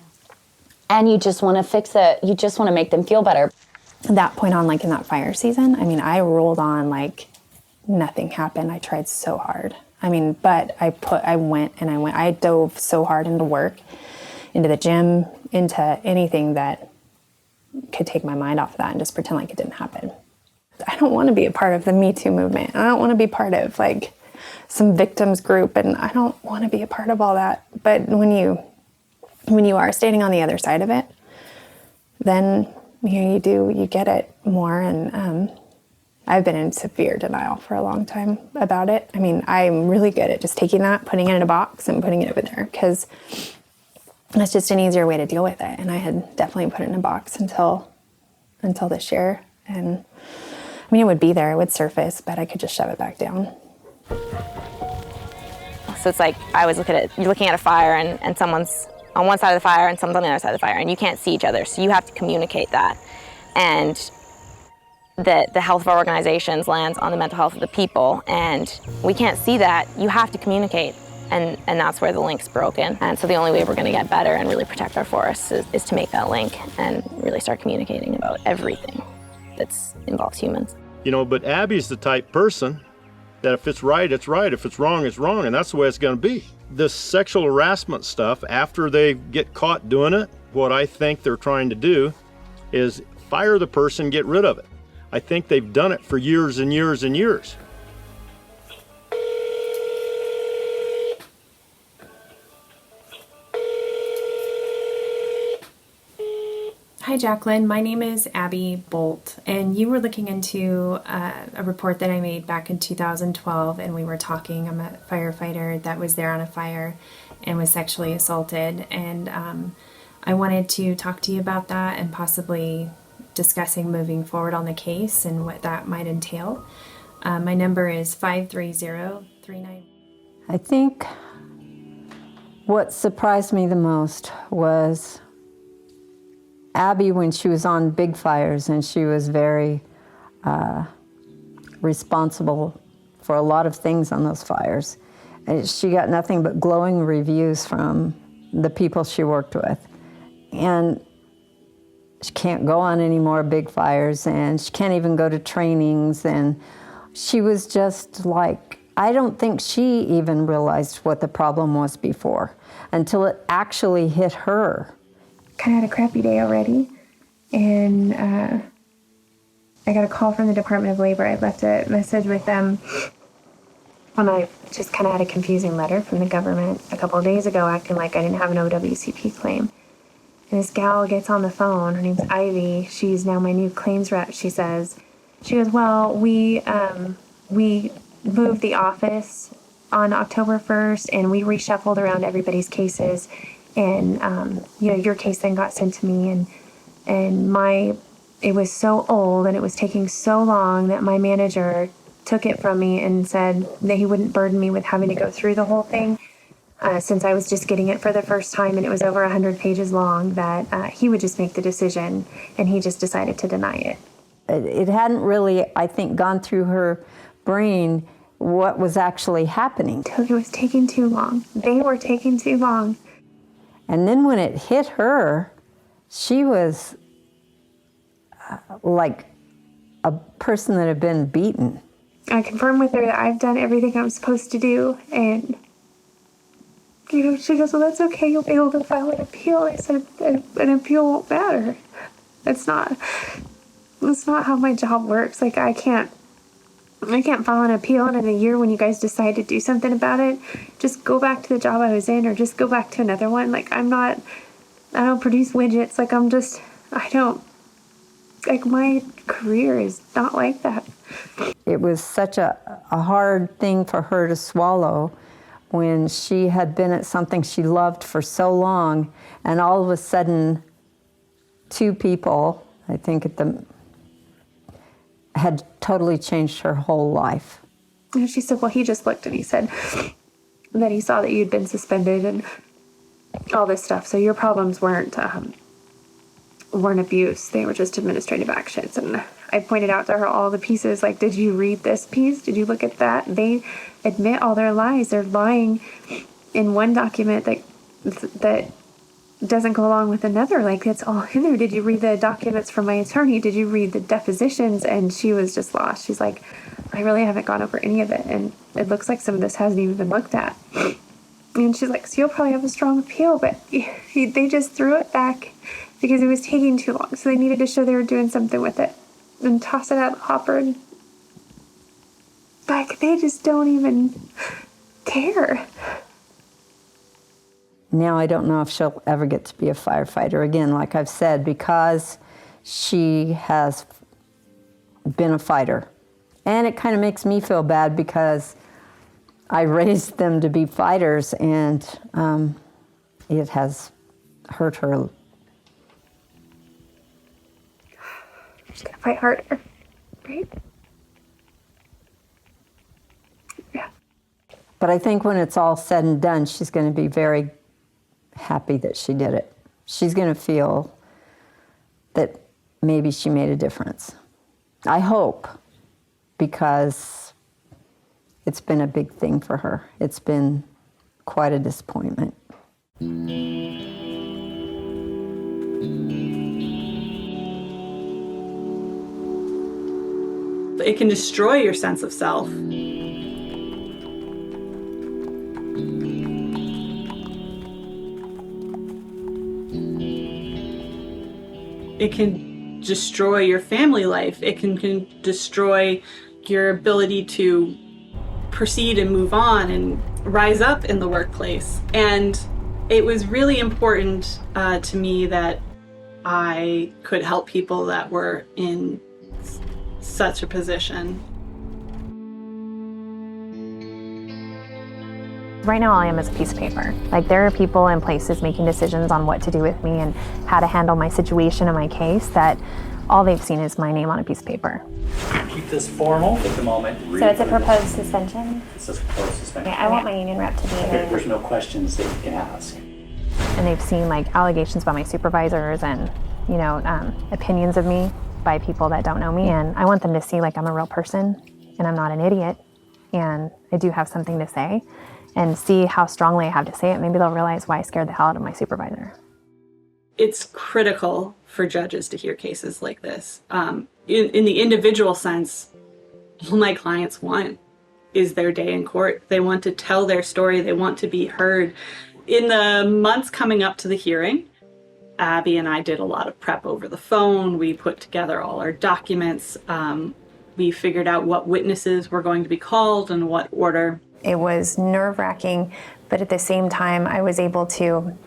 And you just want to fix it. You just want to make them feel better. At that point on, like in that fire season, I mean, I rolled on like nothing happened. I tried so hard. I mean, but I went. I dove so hard into work, into the gym, into anything that could take my mind off of that and just pretend like it didn't happen. I don't want to be a part of the Me Too movement. I don't want to be part of like some victims group, and I don't want to be a part of all that. But when you are standing on the other side of it, then you get it more. And I've been in severe denial for a long time about it. I mean, I'm really good at just taking that, putting it in a box and putting it over there, because that's just an easier way to deal with it. And I had definitely put it in a box until this year. And I mean, it would be there, it would surface, but I could just shove it back down. So it's like, I always look at it, you're looking at a fire and someone's on one side of the fire and someone's on the other side of the fire, and you can't see each other, so you have to communicate that. And the health of our organizations lands on the mental health of the people, and we can't see that. You have to communicate, and that's where the link's broken. And so the only way we're gonna get better and really protect our forests is to make that link and really start communicating about everything that involves humans. You know, but Abby's the type person that if it's right, it's right. If it's wrong, it's wrong, and that's the way it's gonna be. This sexual harassment stuff, after they get caught doing it, what I think they're trying to do is fire the person, get rid of it. I think they've done it for years and years and years. Hi, Jacqueline. My name is Abby Bolt, and you were looking into a report that I made back in 2012, and we were talking. I'm a firefighter that was there on a fire and was sexually assaulted, and I wanted to talk to you about that and possibly discussing moving forward on the case and what that might entail. My number is 53039. I think what surprised me the most was Abby, when she was on big fires, and she was very responsible for a lot of things on those fires. And she got nothing but glowing reviews from the people she worked with. And she can't go on any more big fires, and she can't even go to trainings. And she was just like, I don't think she even realized what the problem was before until it actually hit her. Kind of had a crappy day already, and I got a call from the Department of Labor. I left a message with them when I just kind of had a confusing letter from the government a couple of days ago acting like I didn't have an OWCP claim. And this gal gets on the phone, her name's Ivy, she's now my new claims rep, she goes, well, we moved the office on October 1st, and we reshuffled around everybody's cases. And, you know, your case then got sent to me, and it was so old and it was taking so long that my manager took it from me and said that he wouldn't burden me with having to go through the whole thing, since I was just getting it for the first time and it was over 100 pages long, that he would just make the decision, and he just decided to deny it. It hadn't really, I think, gone through her brain what was actually happening. It was taking too long. They were taking too long. And then when it hit her, she was like a person that had been beaten. I confirmed with her that I've done everything I'm supposed to do, and you know, she goes, well, that's okay, you'll be able to file an appeal. I said, an appeal won't matter. That's not how my job works. Like, I can't file an appeal, and in a year when you guys decide to do something about it, just go back to the job I was in, or just go back to another one. Like, I don't produce widgets. Like, my career is not like that. It was such a hard thing for her to swallow when she had been at something she loved for so long, and all of a sudden, two people, I think had totally changed her whole life. And she said, well, he just looked and he said that he saw that you'd been suspended and all this stuff. So your problems weren't abuse. They were just administrative actions. And I pointed out to her all the pieces, like, did you read this piece? Did you look at that? They admit all their lies. They're lying in one document that doesn't go along with another. Like, it's all in there. Did you read the documents from my attorney? Did you read the depositions? And she was just lost. She's like, I really haven't gone over any of it, and it looks like some of this hasn't even been looked at. And she's like, so you'll probably have a strong appeal, but they just threw it back because it was taking too long. So they needed to show they were doing something with it and toss it out of the hopper. And like, they just don't even care. Now I don't know if she'll ever get to be a firefighter again, like I've said, because she has been a fighter. And it kind of makes me feel bad because I raised them to be fighters, and it has hurt her. just gonna fight harder, right? Yeah. But I think when it's all said and done, she's going to be very happy that she did it. She's going to feel that maybe she made a difference. I hope, because it's been a big thing for her. It's been quite a disappointment. It can destroy your sense of self. It can destroy your family life. It can destroy your ability to proceed and move on and rise up in the workplace. And it was really important to me that I could help people that were in such a position. Right now all I am is a piece of paper. Like, there are people and places making decisions on what to do with me and how to handle my situation and my case that all they've seen is my name on a piece of paper. Keep this formal at the moment. So it's a proposed suspension? It's a proposed suspension. Okay, I want my union rep to be here. There's no questions that you can ask. And they've seen like allegations about my supervisors and, you know, opinions of me by people that don't know me. And I want them to see like I'm a real person and I'm not an idiot and I do have something to say, and see how strongly I have to say it. Maybe they'll realize why I scared the hell out of my supervisor. It's critical for judges to hear cases like this. In the individual sense, all my clients want is their day in court. They want to tell their story. They want to be heard. In the months coming up to the hearing, Abby and I did a lot of prep over the phone. We put together all our documents. We figured out what witnesses were going to be called and what order. It was nerve-wracking, but at the same time, I was able to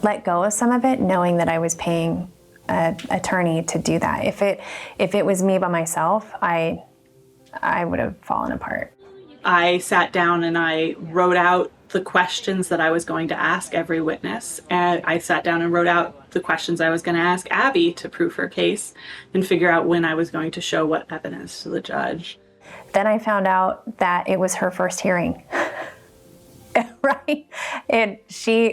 let go of some of it, knowing that I was paying an attorney to do that. If it was me by myself, I would have fallen apart. I sat down and I wrote out the questions that I was going to ask every witness. And I sat down and wrote out the questions I was going to ask Abby to prove her case and figure out when I was going to show what evidence to the judge. Then I found out that it was her first hearing. Right? And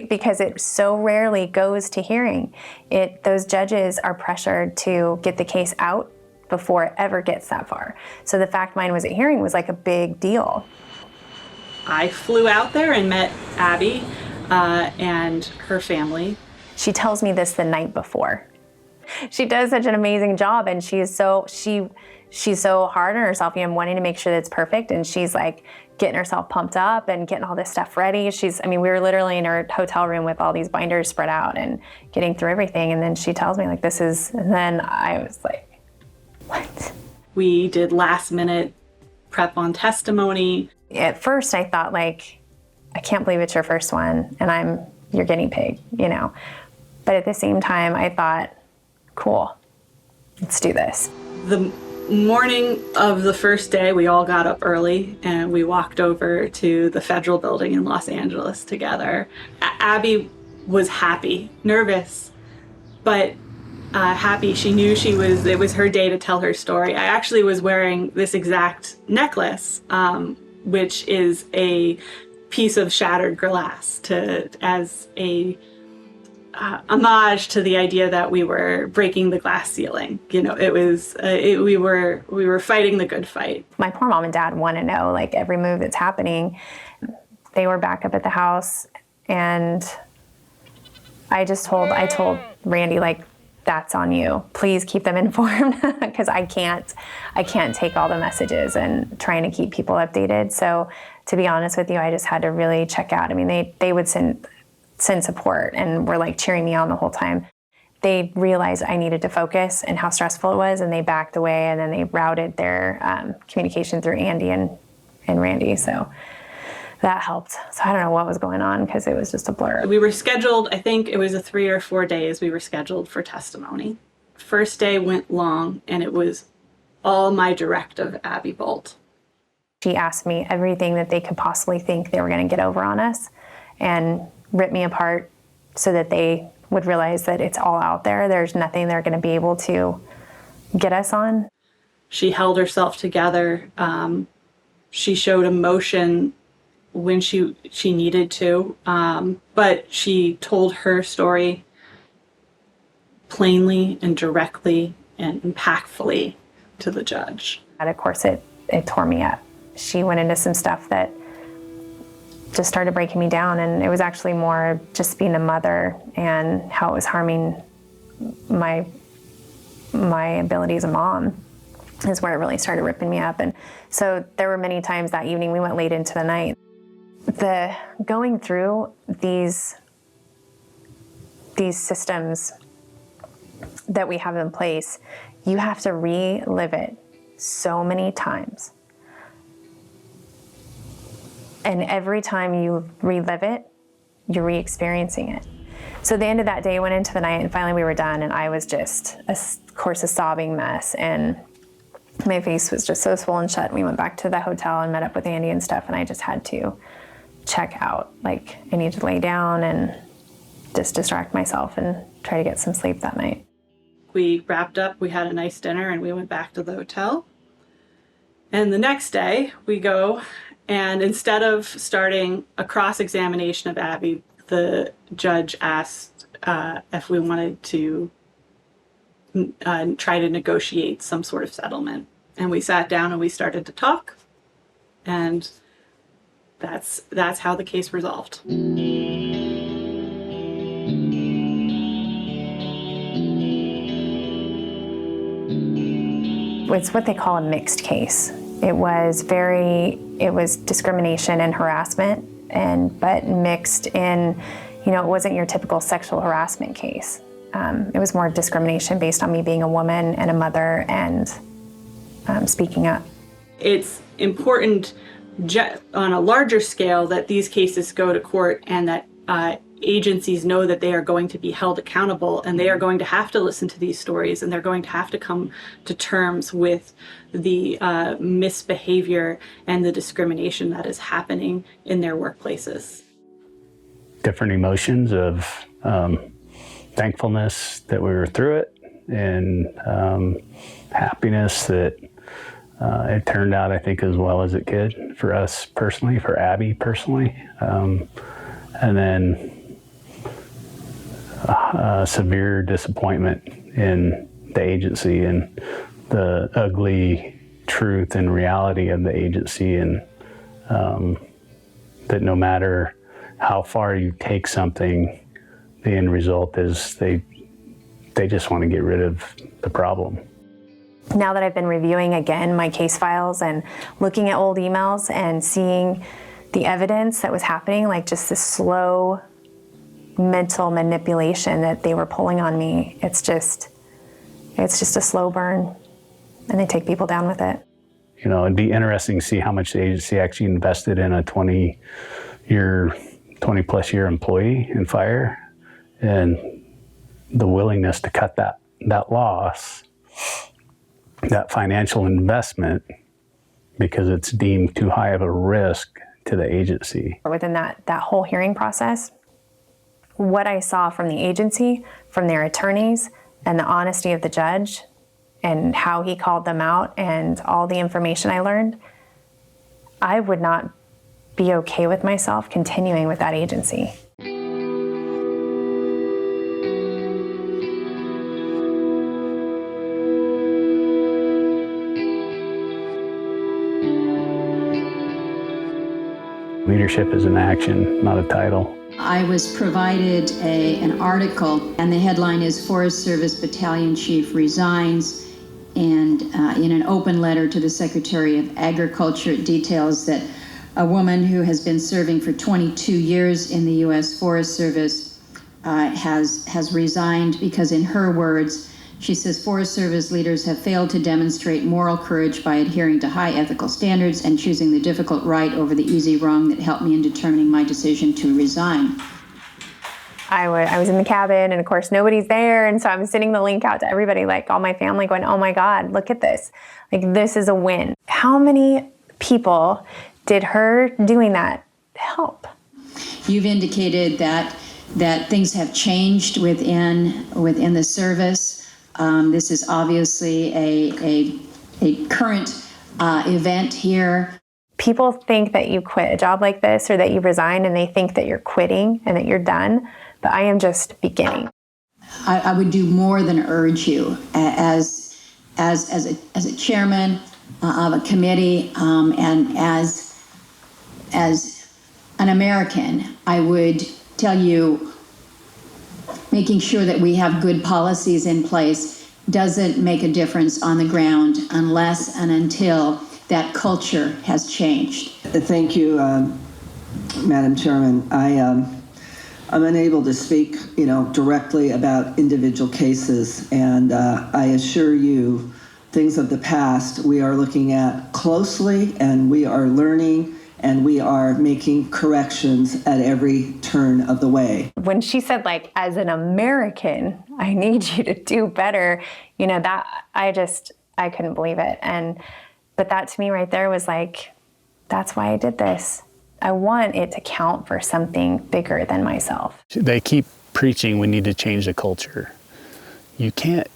because it so rarely goes to hearing, those judges are pressured to get the case out before it ever gets that far. So the fact mine was at hearing was like a big deal. I flew out there and met Abby and her family. She tells me this the night before. She does such an amazing job, and she's so hard on herself, you know, wanting to make sure that it's perfect, and she's like getting herself pumped up and getting all this stuff ready. We were literally in her hotel room with all these binders spread out and getting through everything, and then she tells me like and then I was like, what? We did last minute prep on testimony. At first I thought like, I can't believe it's your first one and I'm your guinea pig, you know. But at the same time I thought, cool, let's do this. The morning of the first day, we all got up early and we walked over to the federal building in Los Angeles together. Abby was happy, nervous, but happy. She knew it was her day to tell her story. I actually was wearing this exact necklace, which is a piece of shattered glass as a homage to the idea that we were breaking the glass ceiling. You know, we were fighting the good fight. My poor mom and dad want to know like every move that's happening. They were back up at the house, and I told Randy like, that's on you. Please keep them informed because I can't take all the messages and trying to keep people updated. So to be honest with you, I just had to really check out. I mean, they would send support and were like cheering me on the whole time. They realized I needed to focus and how stressful it was, and they backed away, and then they routed their communication through Andy and Randy. So that helped. So I don't know what was going on because it was just a blur. We were scheduled, I think it was 3 or 4 days we were scheduled for testimony. First day went long, and it was all my directive, Abby Bolt. She asked me everything that they could possibly think they were going to get over on us and rip me apart so that they would realize that it's all out there. There's nothing they're going to be able to get us on. She held herself together. She showed emotion when she needed to, but she told her story plainly and directly and impactfully to the judge. And of course, it tore me up. She went into some stuff that just started breaking me down, and it was actually more just being a mother and how it was harming my ability as a mom is where it really started ripping me up. And so there were many times that evening, we went late into the night. Going through these systems that we have in place, you have to relive it so many times. And every time you relive it, you're re-experiencing it. So the end of that day, went into the night, and finally we were done, and I was just, of course, a sobbing mess, and my face was just so swollen shut. We went back to the hotel and met up with Andy and stuff, and I just had to check out. Like, I needed to lay down and just distract myself and try to get some sleep that night. We wrapped up, we had a nice dinner, and we went back to the hotel. And the next day, we go, and instead of starting a cross-examination of Abby, the judge asked if we wanted to try to negotiate some sort of settlement. And we sat down and we started to talk, and that's how the case resolved. It's what they call a mixed case. It was discrimination and harassment, but mixed in, it wasn't your typical sexual harassment case. It was more discrimination based on me being a woman and a mother and speaking up. It's important on a larger scale that these cases go to court, and that agencies know that they are going to be held accountable, and they are going to have to listen to these stories, and they're going to have to come to terms with the misbehavior and the discrimination that is happening in their workplaces. Different emotions of thankfulness that we were through it, and happiness that it turned out, I think, as well as it could for us personally, for Abby personally, and then severe disappointment in the agency and the ugly truth and reality of the agency, and that no matter how far you take something, the end result is they just want to get rid of the problem. Now that I've been reviewing again my case files and looking at old emails and seeing the evidence that was happening, like just this slow mental manipulation that they were pulling on me, it's just a slow burn, and they take people down with it. It'd be interesting to see how much the agency actually invested in a 20+ year employee in fire, and the willingness to cut that loss, that financial investment, because it's deemed too high of a risk to the agency. Within that whole hearing process, what I saw from the agency, from their attorneys, and the honesty of the judge, and how he called them out, and all the information I learned, I would not be okay with myself continuing with that agency. Leadership is an action, not a title. I was provided an article, and the headline is Forest Service Battalion Chief Resigns, and in an open letter to the Secretary of Agriculture, it details that a woman who has been serving for 22 years in the U.S. Forest Service has resigned because, in her words, she says Forest Service leaders have failed to demonstrate moral courage by adhering to high ethical standards and choosing the difficult right over the easy wrong that helped me in determining my decision to resign. I was in the cabin, and of course nobody's there, and so I'm sending the link out to everybody, like all my family, going, oh my God, look at this. Like, this is a win. How many people did her doing that help? You've indicated that things have changed within the service. This is obviously a current event here. People think that you quit a job like this or that you resign, and they think that you're quitting and that you're done, but I am just beginning. I would do more than urge you as a chairman of a committee, and as an American, I would tell you, making sure that we have good policies in place doesn't make a difference on the ground unless and until that culture has changed. Thank you, Madam Chairman. I'm unable to speak, directly about individual cases, and I assure you, things of the past we are looking at closely, and we are learning, and we are making corrections at every turn of the way. When she said, like, as an American, I need you to do better, that I couldn't believe it. But that to me right there was like, that's why I did this. I want it to count for something bigger than myself. They keep preaching we need to change the culture. You can't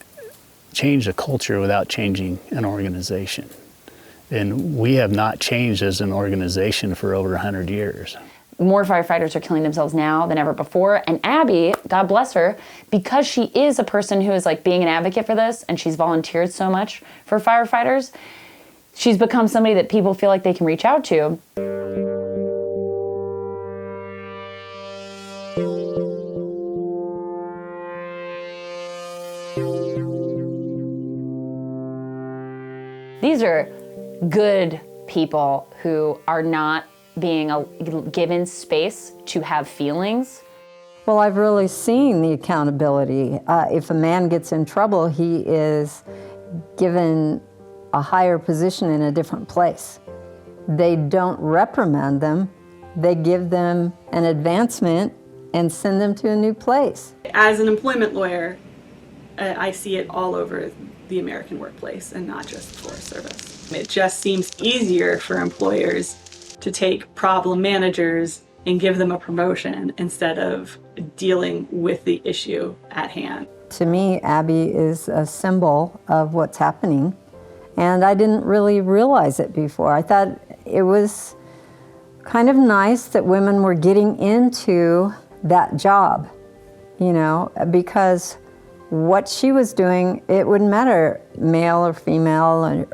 change the culture without changing an organization. And we have not changed as an organization for over 100 years. More firefighters are killing themselves now than ever before. And Abby, God bless her, because she is a person who is like being an advocate for this, and she's volunteered so much for firefighters, she's become somebody that people feel like they can reach out to. These are good people who are not being given space to have feelings. Well, I've really seen the accountability. If a man gets in trouble, he is given a higher position in a different place. They don't reprimand them, they give them an advancement and send them to a new place. As an employment lawyer, I see it all over the American workplace and not just the Forest Service. It just seems easier for employers to take problem managers and give them a promotion instead of dealing with the issue at hand. To me, Abby is a symbol of what's happening, and I didn't really realize it before. I thought it was kind of nice that women were getting into that job, because what she was doing, it wouldn't matter male or female,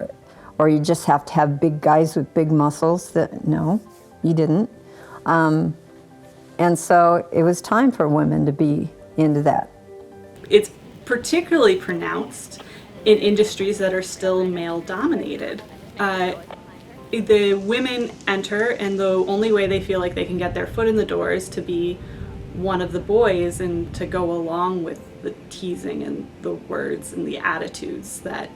or you just have to have big guys with big muscles. No, you didn't. And so it was time for women to be into that. It's particularly pronounced in industries that are still male-dominated. The women enter, and the only way they feel like they can get their foot in the door is to be one of the boys and to go along with the teasing and the words and the attitudes that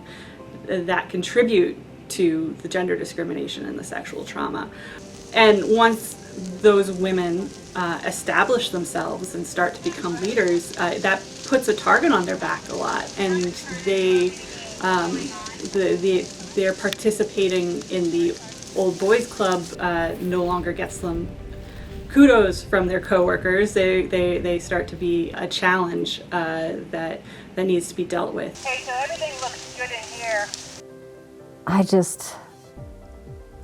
contribute to the gender discrimination and the sexual trauma. And once those women establish themselves and start to become leaders, that puts a target on their back a lot, and they're participating in the old boys club no longer gets them kudos from their coworkers. They start to be a challenge that needs to be dealt with. Okay, so everything looks good in here.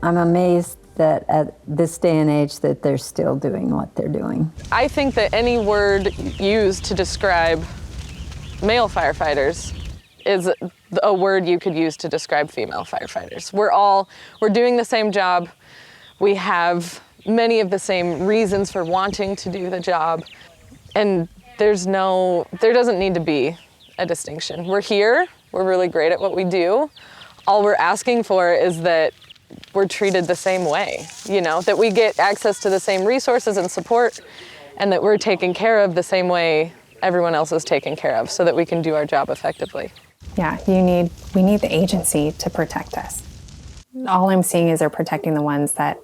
I'm amazed that at this day and age that they're still doing what they're doing. I think that any word used to describe male firefighters is a word you could use to describe female firefighters. We're doing the same job. We have many of the same reasons for wanting to do the job. And there doesn't need to be a distinction. We're here, we're really great at what we do. All we're asking for is that we're treated the same way, that we get access to the same resources and support, and that we're taken care of the same way everyone else is taken care of, so that we can do our job effectively. Yeah, we need the agency to protect us. All I'm seeing is they're protecting the ones that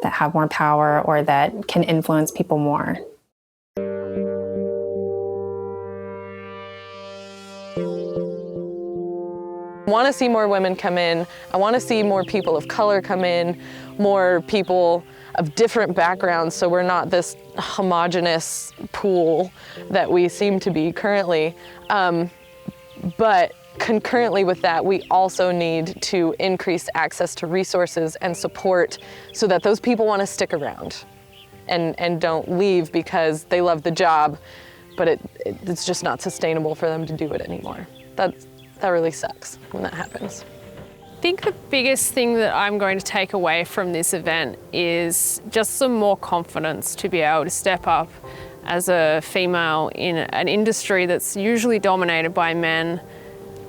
have more power or that can influence people more. I want to see more women come in. I want to see more people of color come in, more people of different backgrounds, so we're not this homogenous pool that we seem to be currently. But concurrently with that, we also need to increase access to resources and support so that those people want to stick around and don't leave because they love the job, but it's just not sustainable for them to do it anymore. That really sucks when that happens. I think the biggest thing that I'm going to take away from this event is just some more confidence to be able to step up as a female in an industry that's usually dominated by men.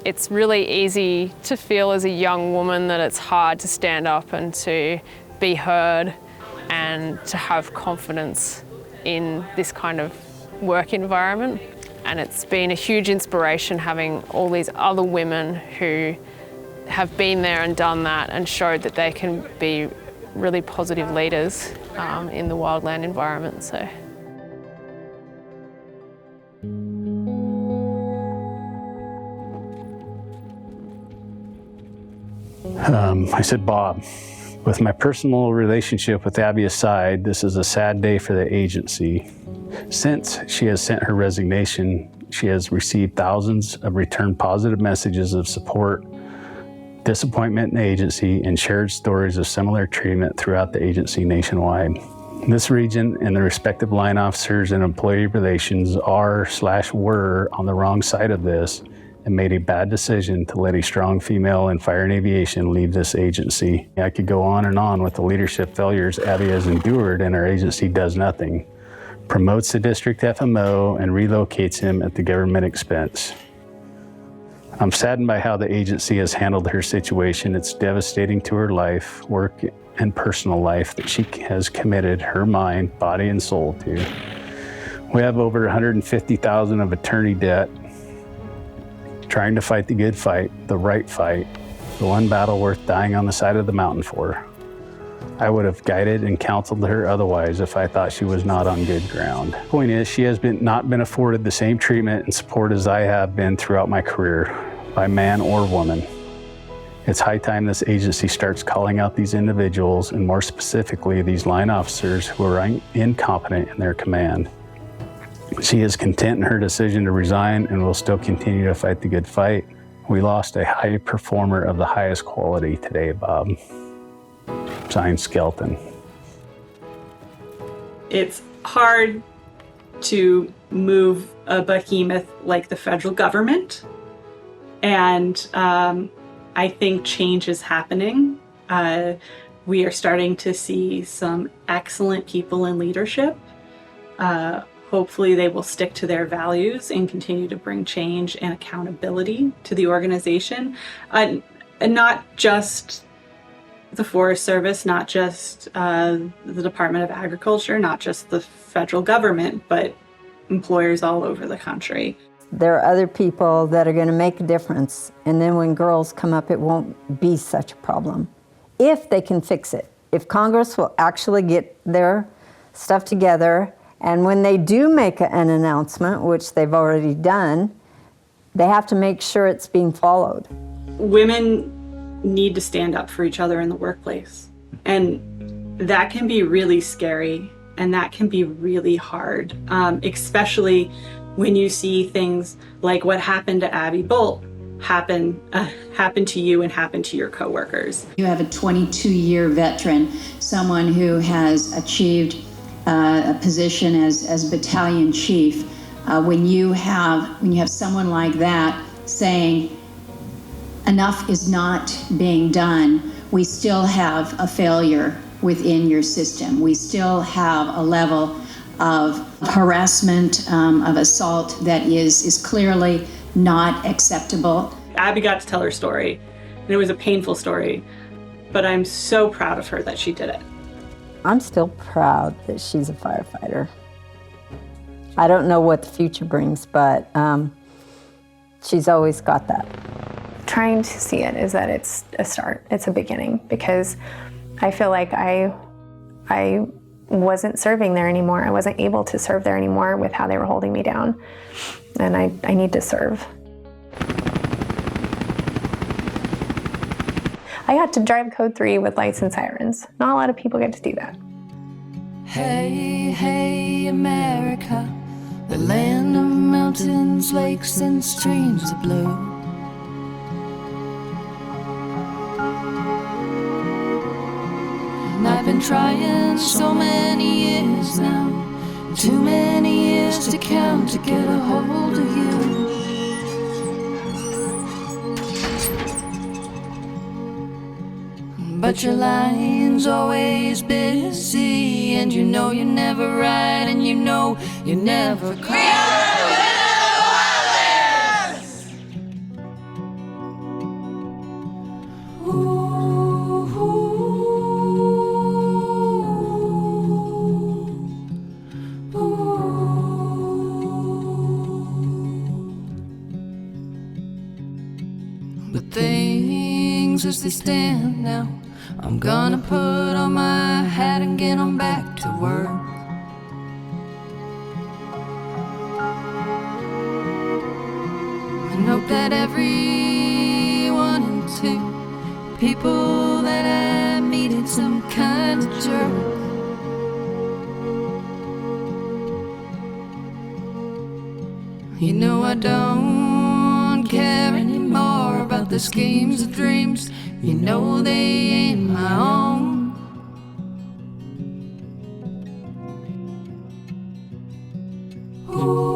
It's really easy to feel as a young woman that it's hard to stand up and to be heard and to have confidence in this kind of work environment. And it's been a huge inspiration having all these other women who have been there and done that and showed that they can be really positive leaders in the wildland environment. So. I said, Bob, with my personal relationship with Abby aside, this is a sad day for the agency. Since she has sent her resignation, she has received thousands of returned positive messages of support, disappointment in the agency, and shared stories of similar treatment throughout the agency nationwide. This region and the respective line officers and employee relations were on the wrong side of this and made a bad decision to let a strong female in fire and aviation leave this agency. I could go on and on with the leadership failures Abby has endured, and our agency does nothing. Promotes the district FMO and relocates him at the government expense. I'm saddened by how the agency has handled her situation. It's devastating to her life, work, and personal life that she has committed her mind, body, and soul to. We have over $150,000 of attorney debt, trying to fight the good fight, the right fight, the one battle worth dying on the side of the mountain for. I would have guided and counseled her otherwise if I thought she was not on good ground. Point is, she has not been afforded the same treatment and support as I have been throughout my career, by man or woman. It's high time this agency starts calling out these individuals, and more specifically, these line officers who are incompetent in their command. She is content in her decision to resign and will still continue to fight the good fight. We lost a high performer of the highest quality today, Bob. Signed, Skelton. It's hard to move a behemoth like the federal government, and I think change is happening. We are starting to see some excellent people in leadership. Hopefully they will stick to their values and continue to bring change and accountability to the organization. And not just the Forest Service, not just the Department of Agriculture, not just the federal government, but employers all over the country. There are other people that are going to make a difference, and then when girls come up, it won't be such a problem. If they can fix it. If Congress will actually get their stuff together, and when they do make an announcement, which they've already done, they have to make sure it's being followed. Women Need to stand up for each other in the workplace. And that can be really scary, and that can be really hard, especially when you see things like what happened to Abby Bolt happen to you and happen to your coworkers. You have a 22-year veteran, someone who has achieved a position as battalion chief. When you have someone like that saying, enough is not being done, we still have a failure within your system. We still have a level of harassment, of assault that is clearly not acceptable. Abby got to tell her story, and it was a painful story, but I'm so proud of her that she did it. I'm still proud that she's a firefighter. I don't know what the future brings, but she's always got that. Trying to see it is that it's a start, it's a beginning, because I feel like I wasn't serving there anymore. I wasn't able to serve there anymore with how they were holding me down. And I need to serve. I got to drive Code 3 with lights and sirens. Not a lot of people get to do that. Hey, hey, America, the land of mountain mountains, lakes, and streams of blue. And I've been trying so many years now, too many years to count, to get a hold of you. But your line's always busy, and you know you're never right, and you know you're never caught. But things as they stand now, I'm gonna put on my hat and get on back to work. And hope that every 1 and 2 people that I meet ain't some kind of jerk. You know I don't care anymore about the schemes of dreams. You know they ain't my own. Ooh.